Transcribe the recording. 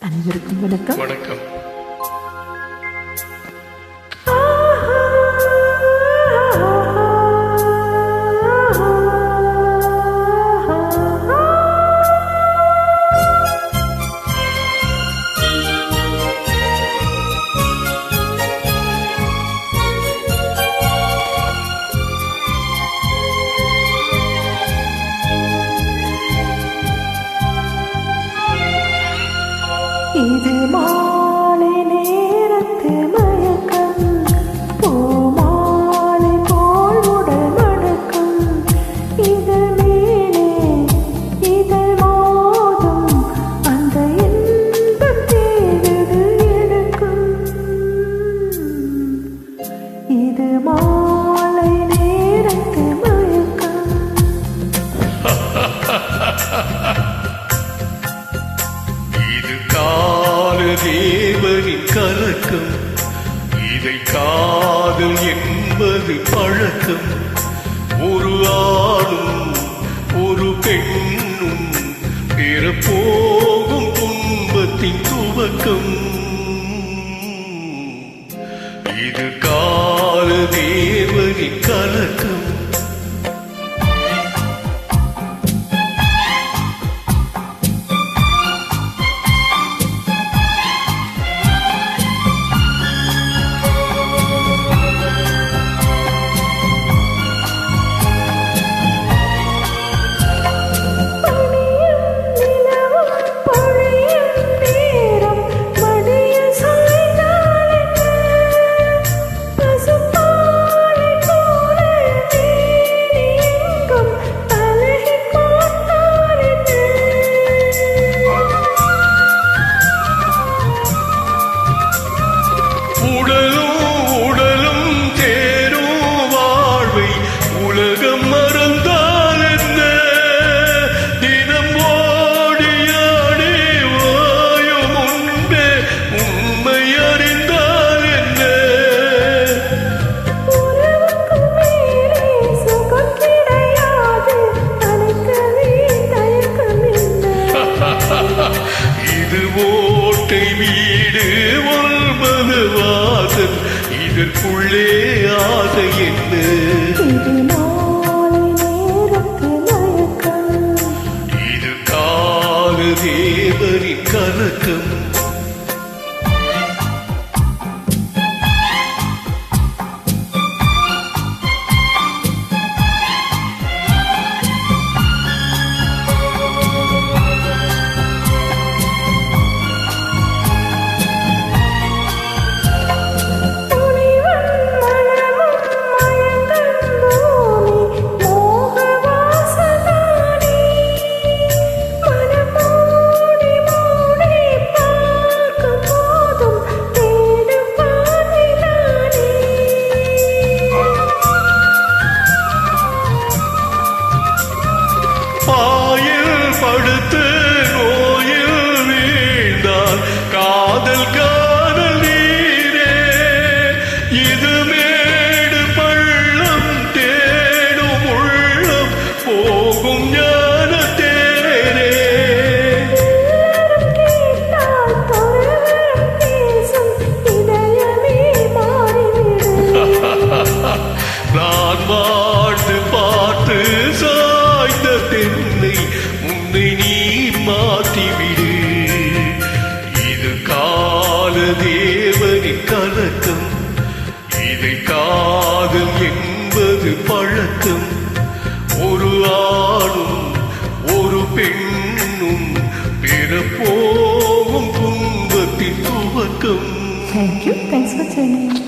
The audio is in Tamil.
அனைவருக்கும் வணக்கம். வணக்கம். இது மாலை நேரத்து மயக்கம், பூமாலை போல் உடல் மடக்கம். இதழ் மேலே இதழ் மோதும் அந்த இன்பம் தேடுது எனக்கும். இது மாலை நேரத்து மயக்கம். தேவனின் கலக்கம், இதை காதல் என்பது பழக்கம். ஒரு ஆணும் ஒரு பெண்ணும் பெறப்போகும் துன்பத்தின் துவக்கம். இது கால தேவனின் கலக்கம். வீடு 9 வாசல், இதற்குள்ளே ஆசை என்ன? இது கால தேவரின் கலக்கம். படுத்து நோயில் வீழ்ந்தால் காதல் காதல் நீரே. இது மேடு பள்ளம் தேடும் உள்ளம் போகும் ஞான தேரே. நான் மாட்டு பாட்டு சாய்ந்த தென்னை உன்னை நீ மாற்றிவிடு. இது கால தேவனின் கலக்கம். இதை காதல் என்பது பழக்கம். ஒரு ஆணும் ஒரு பெண்ணும் பெறப்போகும் துன்பத்தின் துவக்கம். Thank you. Thanks for tuning in.